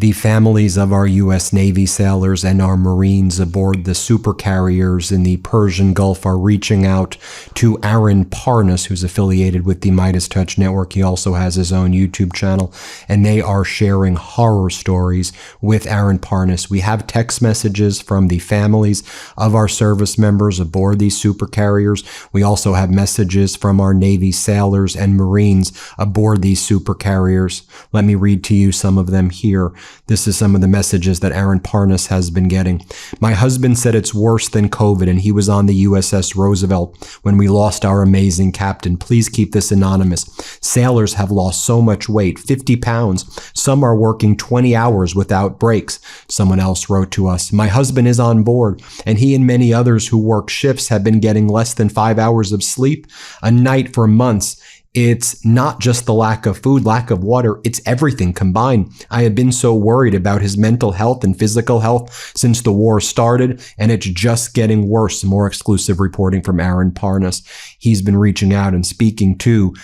The families of our U.S. Navy sailors and our Marines aboard the supercarriers in the Persian Gulf are reaching out to Aaron Parnas, who's affiliated with the MeidasTouch network. He also has his own YouTube channel, and they are sharing horror stories with Aaron Parnas. We have text messages from the families of our service members aboard these supercarriers. We also have messages from our Navy sailors and Marines aboard these supercarriers. Let me read to you some of them here. This is some of the messages that Aaron Parnas has been getting. My husband said it's worse than COVID, and he was on the USS Roosevelt when we lost our amazing captain. Please keep this anonymous. Sailors have lost so much weight, 50 pounds. Some are working 20 hours without breaks. Someone else wrote to us, my husband is on board, and he and many others who work shifts have been getting less than 5 hours of sleep a night for months. It's not just the lack of food, lack of water, it's everything combined. I have been so worried about his mental health and physical health since the war started, and it's just getting worse. More exclusive reporting from Aaron Parnas. He's been reaching out and speaking to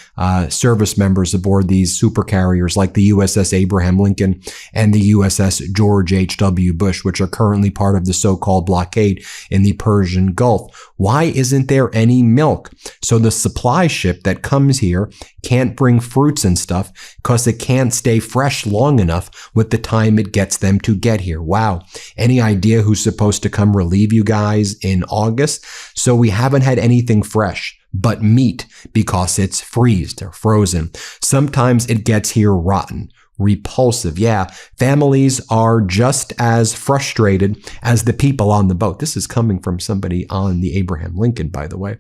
service members aboard these supercarriers like the USS Abraham Lincoln and the USS George H.W. Bush, which are currently part of the so-called blockade in the Persian Gulf. Why isn't there any milk? So the supply ship that comes here can't bring fruits and stuff because it can't stay fresh long enough with the time it gets them to get here. Wow. Any idea who's supposed to come relieve you guys in August? So we haven't had anything fresh but meat because it's freezed or frozen. Sometimes it gets here rotten. Repulsive. Yeah, families are just as frustrated as the people on the boat. This is coming from somebody on the Abraham Lincoln, by the way.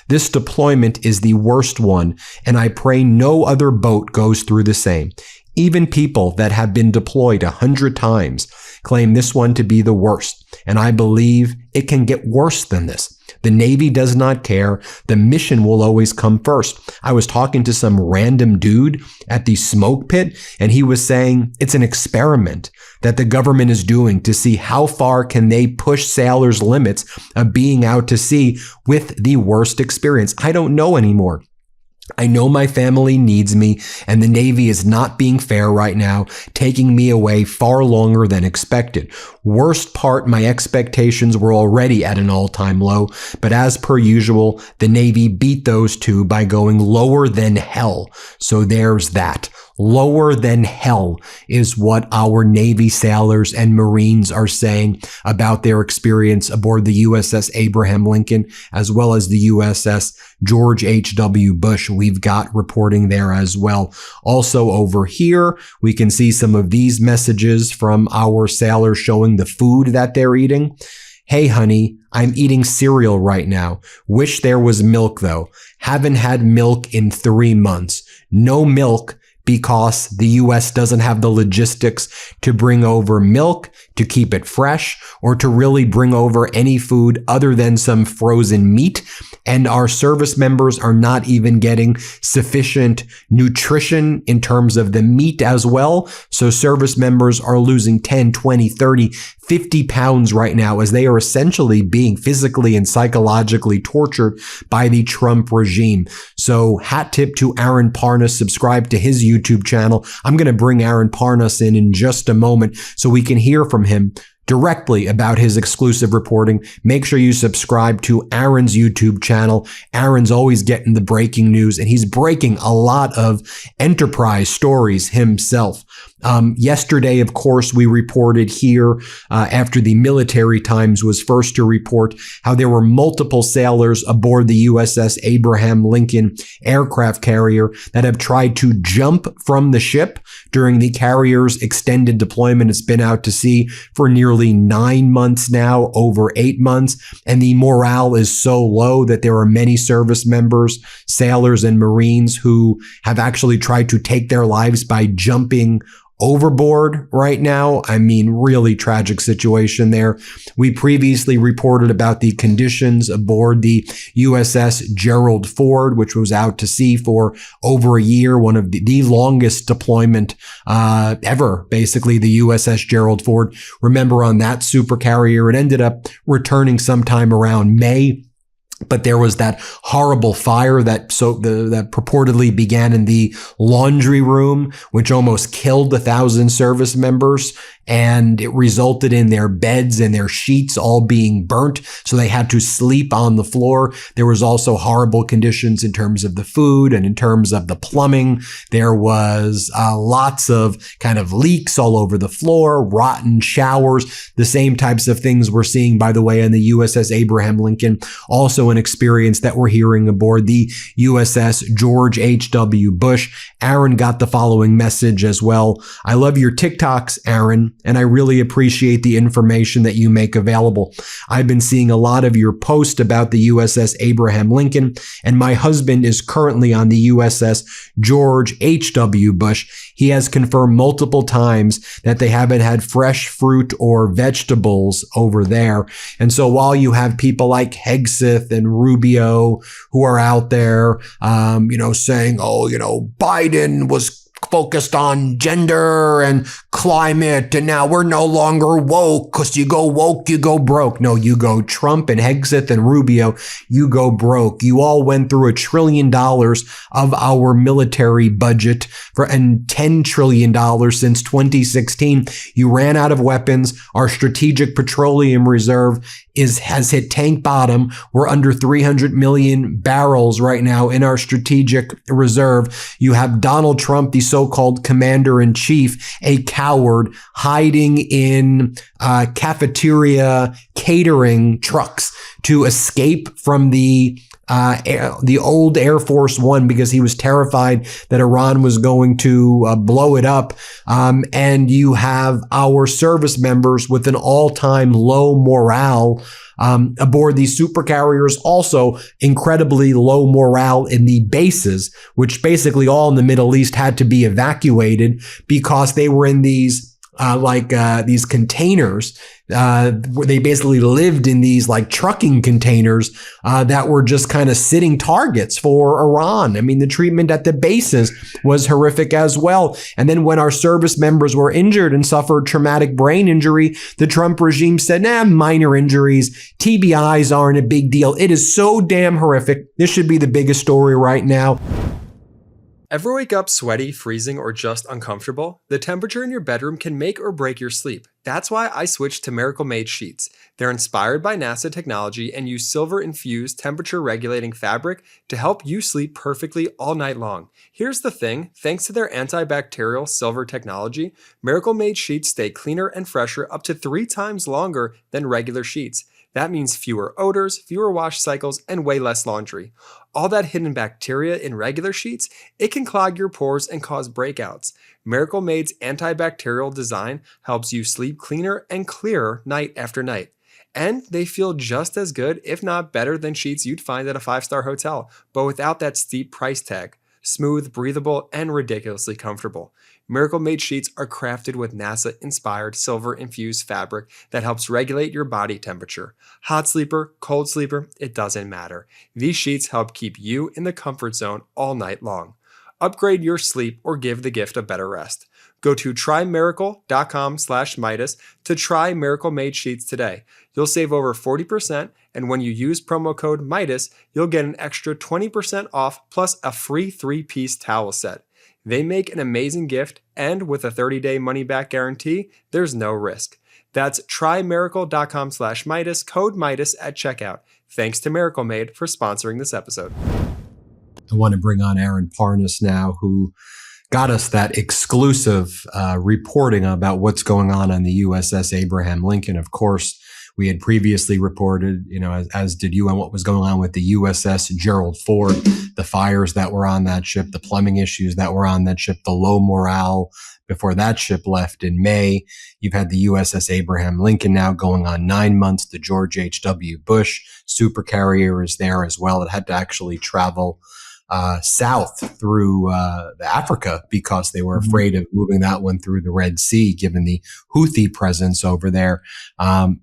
This deployment is the worst one, and I pray no other boat goes through the same. Even people that have been deployed 100 times claim this one to be the worst, and I believe it can get worse than this. The Navy does not care. The mission will always come first. I was talking to some random dude at the smoke pit, and he was saying it's an experiment that the government is doing to see how far can they push sailors' limits of being out to sea with the worst experience. I don't know anymore. I know my family needs me, and the Navy is not being fair right now, taking me away far longer than expected. Worst part, my expectations were already at an all-time low, but as per usual, the Navy beat those two by going lower than hell. So there's that. Lower than hell is what our Navy sailors and Marines are saying about their experience aboard the USS Abraham Lincoln, as well as the USS George H.W. Bush. We've got reporting there as well. Also over here, we can see some of these messages from our sailors showing the food that they're eating. Hey, honey, I'm eating cereal right now. Wish there was milk, though. Haven't had milk in 3 months. No milk because the U.S. doesn't have the logistics to bring over milk, to keep it fresh, or to really bring over any food other than some frozen meat. And our service members are not even getting sufficient nutrition in terms of the meat as well. So service members are losing 10, 20, 30, 50 pounds right now as they are essentially being physically and psychologically tortured by the Trump regime. So hat tip to Aaron Parnas. Subscribe to his YouTube channel. I'm going to bring Aaron Parnas in just a moment so we can hear from him directly about his exclusive reporting. Make sure you subscribe to Aaron's YouTube channel. Aaron's always getting the breaking news, and he's breaking a lot of enterprise stories himself. Yesterday, of course, we reported here after the Military Times was first to report how there were multiple sailors aboard the USS Abraham Lincoln aircraft carrier that have tried to jump from the ship during the carrier's extended deployment. It's been out to sea for nearly 9 months now, over 8 months, and the morale is so low that there are many service members, sailors, and Marines who have actually tried to take their lives by jumping overboard right now. I mean, really tragic situation there. We previously reported about the conditions aboard the USS Gerald Ford, which was out to sea for over a year, one of the longest deployment ever, basically, the USS Gerald Ford. Remember, on that supercarrier, it ended up returning sometime around May But there was that horrible fire that purportedly began in the laundry room, which almost killed 1,000 service members. And it resulted in their beds and their sheets all being burnt. So they had to sleep on the floor. There was also horrible conditions in terms of the food and in terms of the plumbing. There was lots of kind of leaks all over the floor, rotten showers, the same types of things we're seeing, by the way, on the USS Abraham Lincoln. Also an experience that we're hearing aboard the USS George H.W. Bush. Aaron got the following message as well. I love your TikToks, Aaron, and I really appreciate the information that you make available. I've been seeing a lot of your posts about the USS Abraham Lincoln, and my husband is currently on the USS George H.W. Bush. He has confirmed multiple times that they haven't had fresh fruit or vegetables over there. And so while you have people like Hegseth and Rubio who are out there, saying, Biden was focused on gender and climate, and now we're no longer woke, because you go woke, you go broke. No, you go Trump and Hegseth and Rubio, you go broke. You all went through $1 trillion of our military budget and $10 trillion since 2016. You ran out of weapons. Our strategic petroleum reserve has hit tank bottom. We're under 300 million barrels right now in our strategic reserve. You have Donald Trump, the so-called commander-in-chief, a coward, hiding in cafeteria catering trucks to escape from the old Air Force One because he was terrified that Iran was going to blow it up. And you have our service members with an all-time low morale aboard these supercarriers, also incredibly low morale in the bases, which basically all in the Middle East had to be evacuated because they were in these these containers. They basically lived in these like trucking containers that were just kind of sitting targets for Iran. I mean, the treatment at the bases was horrific as well. And then when our service members were injured and suffered traumatic brain injury, the Trump regime said, minor injuries, TBIs aren't a big deal. It is so damn horrific. This should be the biggest story right now. Ever wake up sweaty, freezing, or just uncomfortable? The temperature in your bedroom can make or break your sleep. That's why I switched to Miracle Made sheets. They're inspired by NASA technology and use silver-infused temperature-regulating fabric to help you sleep perfectly all night long. Here's the thing, thanks to their antibacterial silver technology, Miracle Made sheets stay cleaner and fresher up to 3 times longer than regular sheets. That means fewer odors, fewer wash cycles, and way less laundry. All that hidden bacteria in regular sheets, it can clog your pores and cause breakouts. Miracle Made's antibacterial design helps you sleep cleaner and clearer night after night. And they feel just as good, if not better, than sheets you'd find at a 5-star hotel, but without that steep price tag. Smooth, breathable, and ridiculously comfortable. Miracle Made sheets are crafted with NASA-inspired silver-infused fabric that helps regulate your body temperature. Hot sleeper, cold sleeper, it doesn't matter. These sheets help keep you in the comfort zone all night long. Upgrade your sleep or give the gift of better rest. Go to trymiracle.com/Meidas to try Miracle Made sheets today. You'll save over 40%, and when you use promo code Meidas, you'll get an extra 20% off plus a free 3-piece towel set. They make an amazing gift, and with a 30-day money-back guarantee, there's no risk. That's trymiracle.com/Meidas, code Meidas at checkout. Thanks to Miracle Made for sponsoring this episode. I want to bring on Aaron Parnas now, who got us that exclusive reporting about what's going on the USS Abraham Lincoln. Of course, we had previously reported, as did you, on what was going on with the USS Gerald Ford, the fires that were on that ship, the plumbing issues that were on that ship, the low morale before that ship left in May. You've had the USS Abraham Lincoln now going on 9 months. The George H.W. Bush supercarrier is there as well. It had to actually travel south through Africa because they were afraid of moving that one through the Red Sea, given the Houthi presence over there.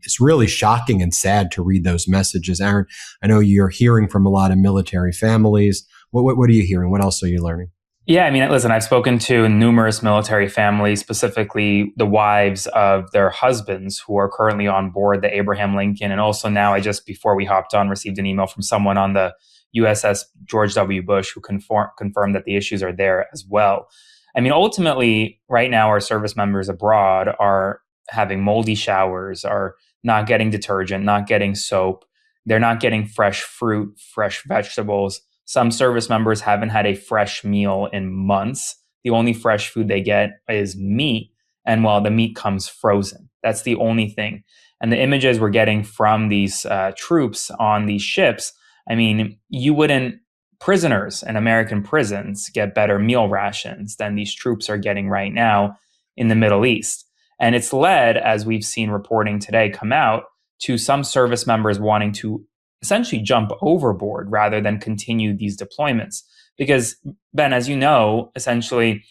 It's really shocking and sad to read those messages. Aaron, I know you're hearing from a lot of military families. What are you hearing? What else are you learning? Yeah, I mean, listen, I've spoken to numerous military families, specifically the wives of their husbands who are currently on board the Abraham Lincoln. And also now, I just, before we hopped on, received an email from someone on the USS George W. Bush who confirmed that the issues are there as well. I mean, ultimately, right now, our service members abroad are having moldy showers, are not getting detergent, not getting soap. They're not getting fresh fruit, fresh vegetables. Some service members haven't had a fresh meal in months. The only fresh food they get is meat. And well, the meat comes frozen. That's the only thing. And the images we're getting from these troops on these ships, I mean, you wouldn't, prisoners in American prisons get better meal rations than these troops are getting right now in the Middle East. And it's led, as we've seen reporting today come out, to some service members wanting to essentially jump overboard rather than continue these deployments. Because, Ben, as you know, essentially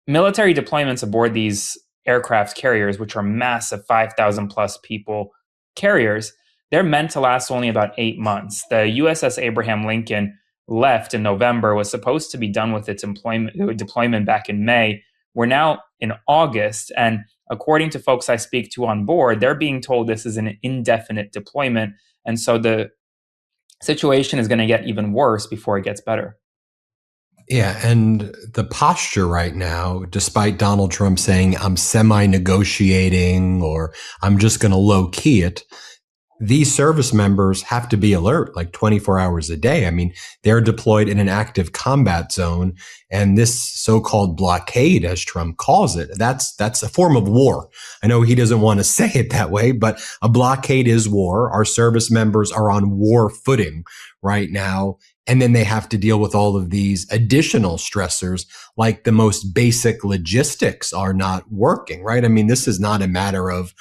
military deployments aboard these aircraft carriers, which are massive 5,000 plus people carriers, they're meant to last only about 8 months. The USS Abraham Lincoln left in November, was supposed to be done with its deployment back in May. We're now in August, and according to folks I speak to on board, they're being told this is an indefinite deployment. And so the situation is going to get even worse before it gets better. Yeah, and the posture right now, despite Donald Trump saying I'm semi-negotiating or I'm just going to low key it, these service members have to be alert like 24 hours a day. I mean, they're deployed in an active combat zone, and this so-called blockade, as Trump calls it, that's a form of war. I know he doesn't want to say it that way, but a blockade is war. Our service members are on war footing right now. And then they have to deal with all of these additional stressors, like the most basic logistics are not working, right? I mean, this is not a matter of,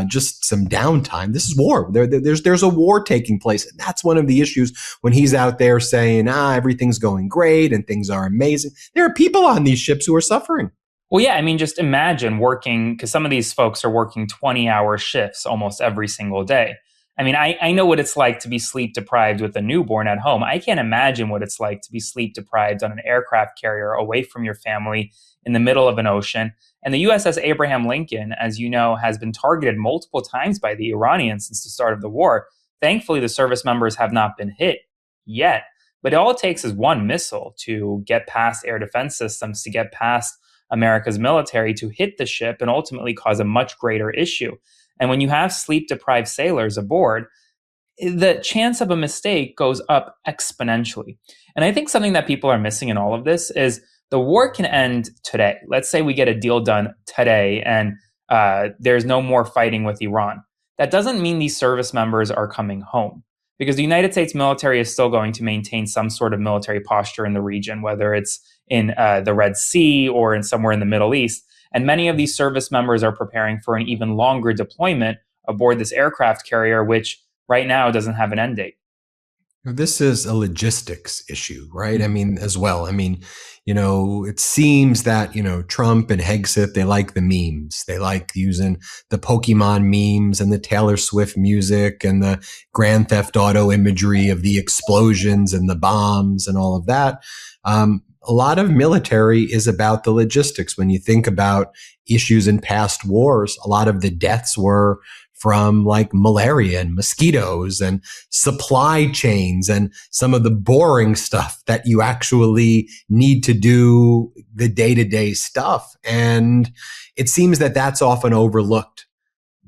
just some downtime. This is war. There's a war taking place. And that's one of the issues when he's out there saying, everything's going great and things are amazing. There are people on these ships who are suffering. Well, yeah, I mean, just imagine working, because some of these folks are working 20-hour shifts almost every single day. I mean, I know what it's like to be sleep deprived with a newborn at home. I can't imagine what it's like to be sleep deprived on an aircraft carrier away from your family in the middle of an ocean. And the USS Abraham Lincoln, as you know, has been targeted multiple times by the Iranians since the start of the war. Thankfully, the service members have not been hit yet. But all it takes is one missile to get past air defense systems, to get past America's military, to hit the ship and ultimately cause a much greater issue. And when you have sleep-deprived sailors aboard, the chance of a mistake goes up exponentially. And I think something that people are missing in all of this is the war can end today. Let's say we get a deal done today and there's no more fighting with Iran. That doesn't mean these service members are coming home, because the United States military is still going to maintain some sort of military posture in the region, whether it's in the Red Sea or in somewhere in the Middle East. And many of these service members are preparing for an even longer deployment aboard this aircraft carrier, which right now doesn't have an end date. This is a logistics issue, right? I mean, as well. I mean, it seems that, Trump and Hegseth, they like the memes. They like using the Pokemon memes and the Taylor Swift music and the Grand Theft Auto imagery of the explosions and the bombs and all of that. A lot of military is about the logistics. When you think about issues in past wars, a lot of the deaths were from like malaria and mosquitoes and supply chains and some of the boring stuff that you actually need to do the day-to-day stuff. And it seems that that's often overlooked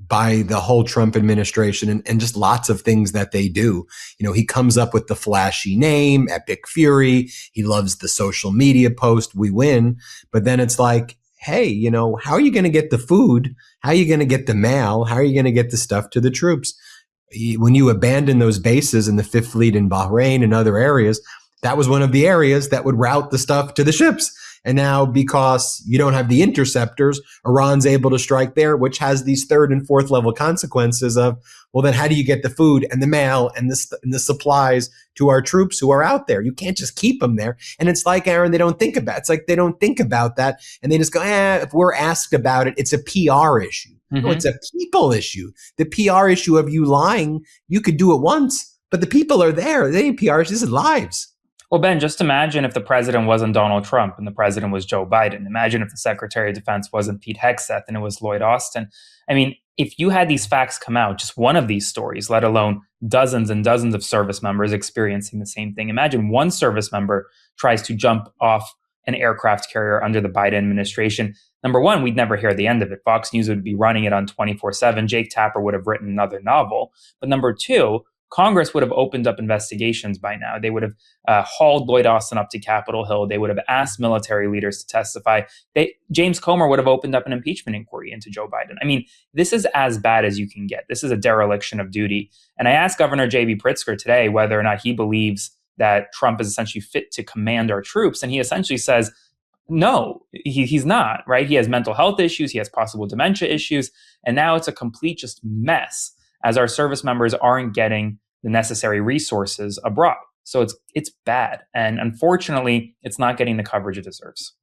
by the whole Trump administration and just lots of things that they do. He comes up with the flashy name, Epic Fury. He loves the social media post, we win. But then it's like, hey, how are you going to get the food? How are you going to get the mail? How are you going to get the stuff to the troops? When you abandon those bases in the Fifth Fleet in Bahrain and other areas, that was one of the areas that would route the stuff to the ships. And now, because you don't have the interceptors, Iran's able to strike there, which has these third and fourth level consequences of, well, then how do you get the food and the mail and the supplies to our troops who are out there? You can't just keep them there. And it's like, Aaron, they don't think about it. It's like they don't think about that. And they just go, if we're asked about it, it's a PR issue. Mm-hmm. No, it's a people issue. The PR issue of you lying, you could do it once, but the people are there. They ain't PR issues. This is lives. Well, Ben, just imagine if the president wasn't Donald Trump and the president was Joe Biden. Imagine if the Secretary of Defense wasn't Pete Hegseth and it was Lloyd Austin. I mean, if you had these facts come out, just one of these stories, let alone dozens and dozens of service members experiencing the same thing. Imagine one service member tries to jump off an aircraft carrier under the Biden administration. Number one, we'd never hear the end of it. Fox News would be running it on 24/7. Jake Tapper would have written another novel. But number two, Congress would have opened up investigations by now. They would have hauled Lloyd Austin up to Capitol Hill. They would have asked military leaders to testify. James Comer would have opened up an impeachment inquiry into Joe Biden. I mean, this is as bad as you can get. This is a dereliction of duty. And I asked Governor J.B. Pritzker today whether or not he believes that Trump is essentially fit to command our troops. And he essentially says, no, he's not, right? He has mental health issues. He has possible dementia issues. And now it's a complete just mess as our service members aren't getting the necessary resources abroad. So it's bad. And unfortunately, it's not getting the coverage it deserves.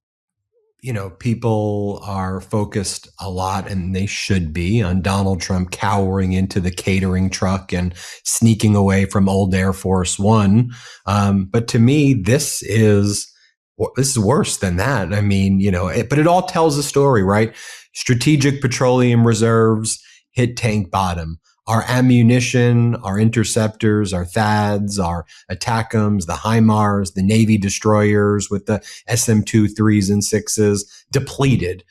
You know, people are focused a lot, and they should be, on Donald Trump cowering into the catering truck and sneaking away from old Air Force One. But to me, this is worse than that. I mean, but it all tells a story, right? Strategic petroleum reserves hit tank bottom. Our ammunition, our interceptors, our THAADs, our ATACMs, the HIMARS, the Navy destroyers with the SM-2 3s and 6s depleted.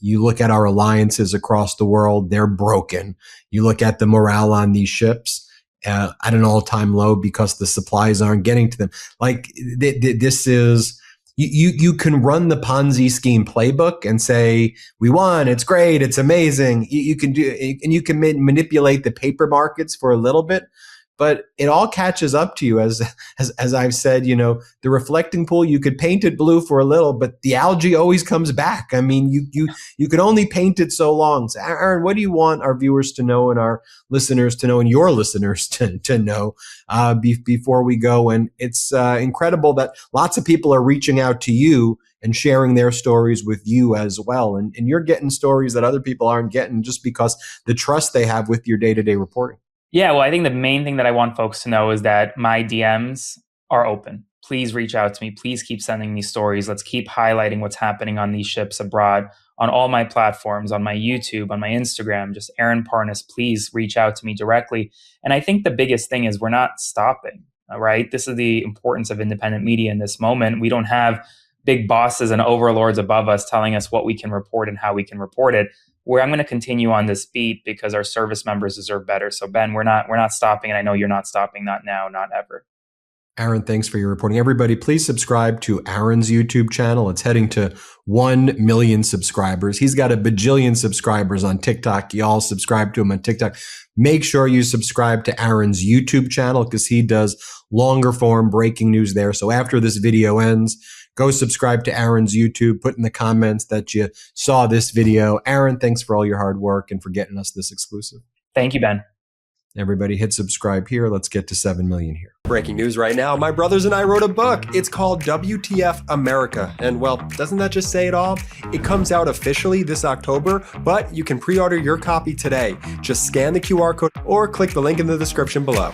You look at our alliances across the world, they're broken. You look at the morale on these ships at an all-time low because the supplies aren't getting to them. Like this is... You can run the Ponzi scheme playbook and say, we won, it's great, it's amazing. You can do, and you can manipulate the paper markets for a little bit, but it all catches up to you. As I've said, the reflecting pool, you could paint it blue for a little, but the algae always comes back. I mean, you can only paint it so long. So Aaron, what do you want our viewers to know and our listeners to know and your listeners to know before we go? And it's incredible that lots of people are reaching out to you and sharing their stories with you as well. And you're getting stories that other people aren't getting just because the trust they have with your day-to-day reporting. Yeah, well, I think the main thing that I want folks to know is that my DMs are open. Please reach out to me. Please keep sending me stories. Let's keep highlighting what's happening on these ships abroad, on all my platforms, on my YouTube, on my Instagram. Just Aaron Parnas, please reach out to me directly. And I think the biggest thing is we're not stopping, all right? This is the importance of independent media in this moment. We don't have big bosses and overlords above us telling us what we can report and how we can report it. Where I'm going to continue on this beat because our service members deserve better. So Ben, we're not stopping, and I know you're not stopping, not now, not ever. Aaron, thanks for your reporting. Everybody, please subscribe to Aaron's YouTube channel. It's heading to 1 million subscribers. He's got a bajillion subscribers on TikTok. Y'all subscribe to him on TikTok. Make sure you subscribe to Aaron's YouTube channel because he does longer form breaking news there. So after this video ends, go subscribe to Aaron's YouTube. Put in the comments that you saw this video. Aaron, thanks for all your hard work and for getting us this exclusive. Thank you, Ben. Everybody hit subscribe here. Let's get to 7 million here. Breaking news right now. My brothers and I wrote a book. It's called WTF America. And well, doesn't that just say it all? It comes out officially this October, but you can pre-order your copy today. Just scan the QR code or click the link in the description below.